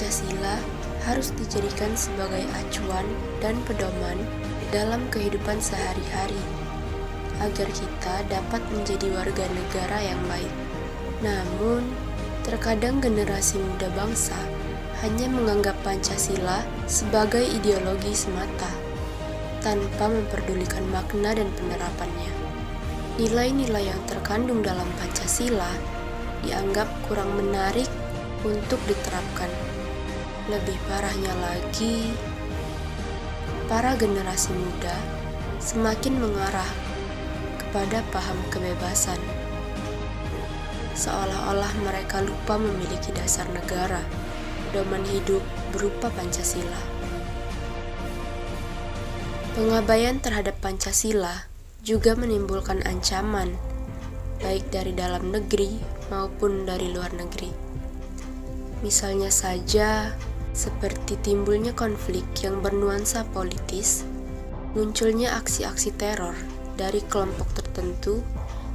Pancasila harus dijadikan sebagai acuan dan pedoman dalam kehidupan sehari-hari, agar kita dapat menjadi warga negara yang baik. Namun, terkadang generasi muda bangsa hanya menganggap Pancasila sebagai ideologi semata, tanpa memperdulikan makna dan penerapannya. Nilai-nilai yang terkandung dalam Pancasila dianggap kurang menarik untuk diterapkan. Lebih parahnya lagi, para generasi muda semakin mengarah kepada paham kebebasan, seolah-olah mereka lupa memiliki dasar negara, pedoman hidup berupa Pancasila. Pengabaian terhadap Pancasila juga menimbulkan ancaman, baik dari dalam negeri maupun dari luar negeri. Misalnya saja, seperti timbulnya konflik yang bernuansa politis, munculnya aksi-aksi teror dari kelompok tertentu,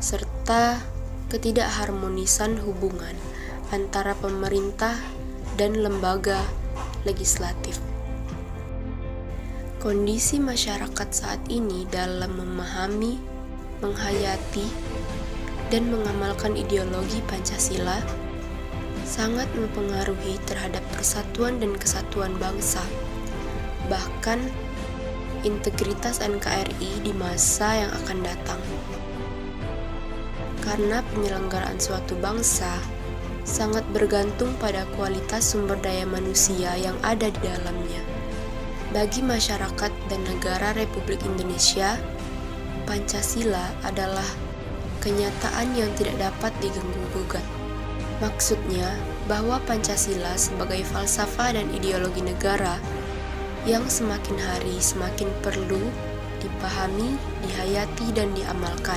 serta ketidakharmonisan hubungan antara pemerintah dan lembaga legislatif. Kondisi masyarakat saat ini dalam memahami, menghayati, dan mengamalkan ideologi Pancasila sangat mempengaruhi terhadap persatuan dan kesatuan bangsa, bahkan integritas NKRI di masa yang akan datang. Karena penyelenggaraan suatu bangsa sangat bergantung pada kualitas sumber daya manusia yang ada di dalamnya. Bagi masyarakat dan negara Republik Indonesia, Pancasila adalah kenyataan yang tidak dapat diganggu-gugat. Maksudnya bahwa Pancasila sebagai falsafah dan ideologi negara yang semakin hari semakin perlu dipahami, dihayati, dan diamalkan.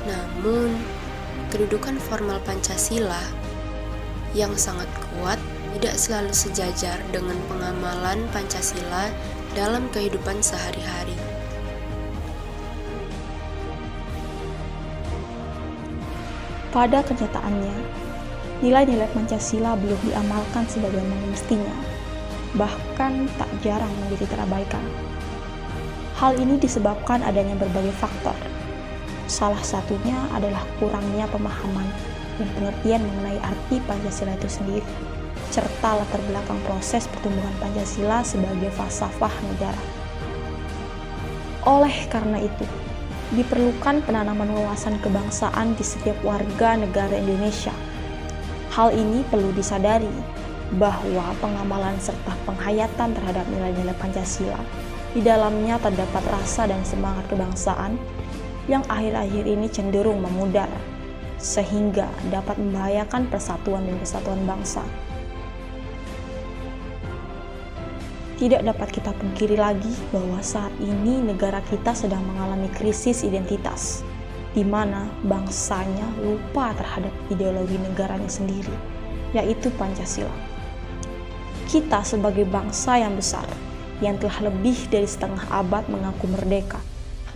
Namun, kedudukan formal Pancasila yang sangat kuat tidak selalu sejajar dengan pengamalan Pancasila dalam kehidupan sehari-hari. Pada kenyataannya, nilai-nilai Pancasila belum diamalkan sebagaimana mestinya, bahkan tak jarang menjadi terabaikan. Hal ini disebabkan adanya berbagai faktor. Salah satunya adalah kurangnya pemahaman dan pengertian mengenai arti Pancasila itu sendiri, serta latar belakang proses pertumbuhan Pancasila sebagai falsafah negara. Oleh karena itu, diperlukan penanaman wawasan kebangsaan di setiap warga negara Indonesia. Hal ini perlu disadari bahwa pengamalan serta penghayatan terhadap nilai-nilai Pancasila di dalamnya terdapat rasa dan semangat kebangsaan yang akhir-akhir ini cenderung memudar, sehingga dapat membahayakan persatuan dan kesatuan bangsa. Tidak dapat kita pungkiri lagi bahwa saat ini negara kita sedang mengalami krisis identitas, di mana bangsanya lupa terhadap ideologi negaranya sendiri, yaitu Pancasila. Kita sebagai bangsa yang besar, yang telah lebih dari setengah abad mengaku merdeka,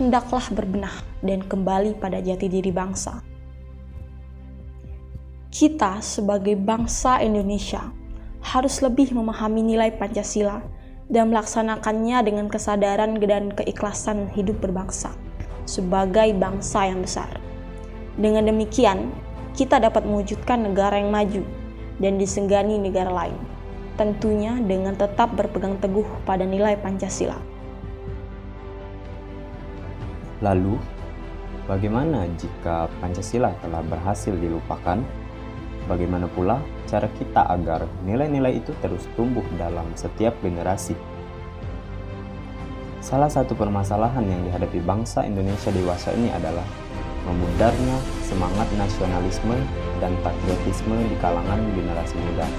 hendaklah berbenah dan kembali pada jati diri bangsa. Kita sebagai bangsa Indonesia harus lebih memahami nilai Pancasila dan melaksanakannya dengan kesadaran dan keikhlasan hidup berbangsa sebagai bangsa yang besar. Dengan demikian, kita dapat mewujudkan negara yang maju dan disenggani negara lain, tentunya dengan tetap berpegang teguh pada nilai Pancasila. Lalu, bagaimana jika Pancasila telah berhasil dilupakan? Bagaimana pula cara kita agar nilai-nilai itu terus tumbuh dalam setiap generasi? Salah satu permasalahan yang dihadapi bangsa Indonesia dewasa ini adalah memudarnya semangat nasionalisme dan patriotisme di kalangan generasi muda.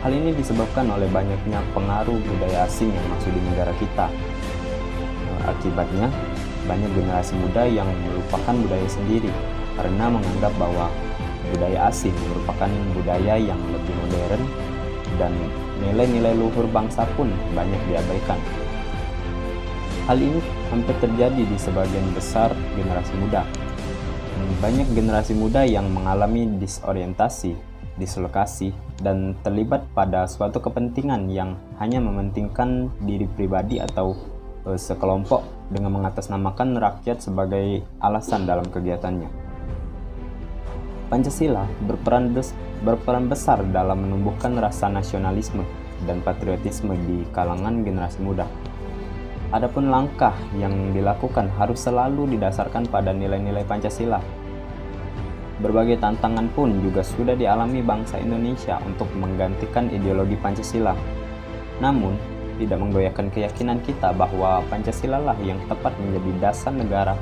Hal ini disebabkan oleh banyaknya pengaruh budaya asing yang masuk di negara kita. Akibatnya, banyak generasi muda yang melupakan budaya sendiri karena menganggap bahwa budaya asing merupakan budaya yang lebih modern dan nilai-nilai luhur bangsa pun banyak diabaikan. Hal ini hampir terjadi di sebagian besar generasi muda. Banyak generasi muda yang mengalami disorientasi dislokasi, dan terlibat pada suatu kepentingan yang hanya mementingkan diri pribadi atau sekelompok dengan mengatasnamakan rakyat sebagai alasan dalam kegiatannya. Pancasila berperan besar dalam menumbuhkan rasa nasionalisme dan patriotisme di kalangan generasi muda. Adapun langkah yang dilakukan harus selalu didasarkan pada nilai-nilai Pancasila. Berbagai tantangan pun juga sudah dialami bangsa Indonesia untuk menggantikan ideologi Pancasila. Namun, tidak menggoyahkan keyakinan kita bahwa Pancasila lah yang tepat menjadi dasar negara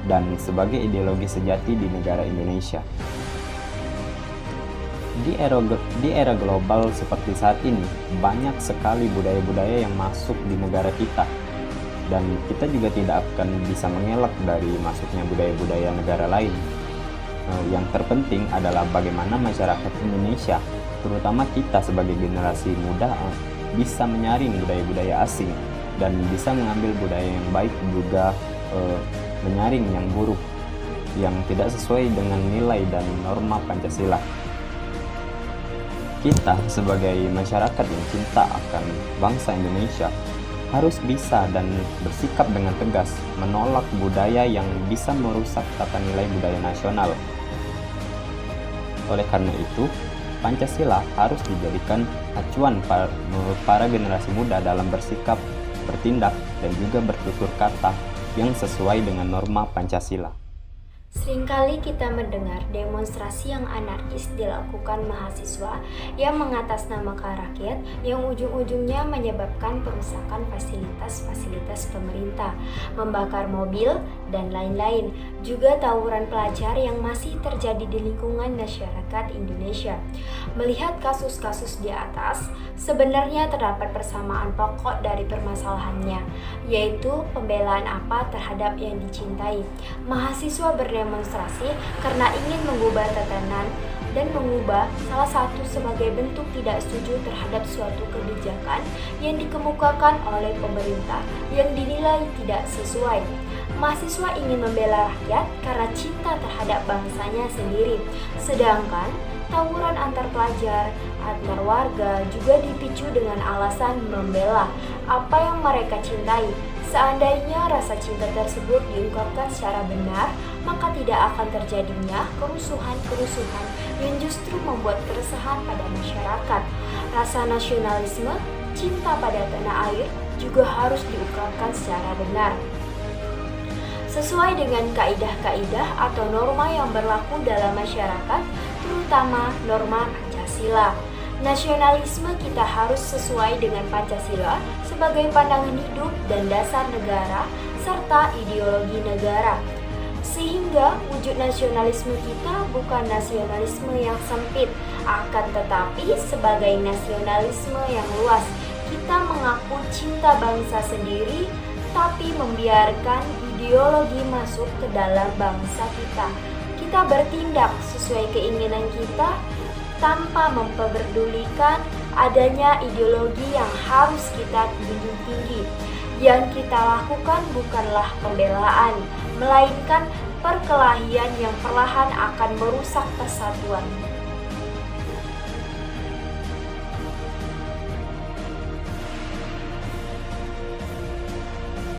dan sebagai ideologi sejati di negara Indonesia. Di era global seperti saat ini, banyak sekali budaya-budaya yang masuk di negara kita. Dan kita juga tidak akan bisa mengelak dari masuknya budaya-budaya negara lain. Yang terpenting adalah bagaimana masyarakat Indonesia, terutama kita sebagai generasi muda, bisa menyaring budaya-budaya asing dan bisa mengambil budaya yang baik juga menyaring yang buruk, yang tidak sesuai dengan nilai dan norma Pancasila. Kita sebagai masyarakat yang cinta akan bangsa Indonesia harus bisa dan bersikap dengan tegas menolak budaya yang bisa merusak tata nilai budaya nasional. Oleh karena itu, Pancasila harus dijadikan acuan para generasi muda dalam bersikap, bertindak, dan juga bertutur kata yang sesuai dengan norma Pancasila. Seringkali kita mendengar demonstrasi yang anarkis dilakukan mahasiswa yang mengatasnamakan rakyat yang ujung-ujungnya menyebabkan perusakan fasilitas-fasilitas pemerintah, membakar mobil, dan lain-lain. Juga tawuran pelajar yang masih terjadi di lingkungan masyarakat Indonesia. Melihat kasus-kasus di atas, sebenarnya terdapat persamaan pokok dari permasalahannya, yaitu pembelaan apa terhadap yang dicintai. Mahasiswa berdemonstrasi karena ingin mengubah tatanan dan mengubah salah satu sebagai bentuk tidak setuju terhadap suatu kebijakan yang dikemukakan oleh pemerintah yang dinilai tidak sesuai. Mahasiswa ingin membela rakyat karena cinta terhadap bangsanya sendiri, sedangkan tawuran antar pelajar, antar warga juga dipicu dengan alasan membela apa yang mereka cintai. Seandainya rasa cinta tersebut diungkapkan secara benar, maka tidak akan terjadinya kerusuhan-kerusuhan yang justru membuat keresahan pada masyarakat. Rasa nasionalisme, cinta pada tanah air juga harus diungkapkan secara benar, sesuai dengan kaidah-kaidah atau norma yang berlaku dalam masyarakat, terutama norma Pancasila. Nasionalisme kita harus sesuai dengan Pancasila sebagai pandangan hidup dan dasar negara serta ideologi negara. Sehingga wujud nasionalisme kita bukan nasionalisme yang sempit, akan tetapi sebagai nasionalisme yang luas. Kita mengaku cinta bangsa sendiri, tapi membiarkan ideologi masuk ke dalam bangsa kita. Kita bertindak sesuai keinginan kita tanpa memperdulikan adanya ideologi yang harus kita junjung tinggi. Yang kita lakukan bukanlah pembelaan, melainkan perkelahian yang perlahan akan merusak persatuan.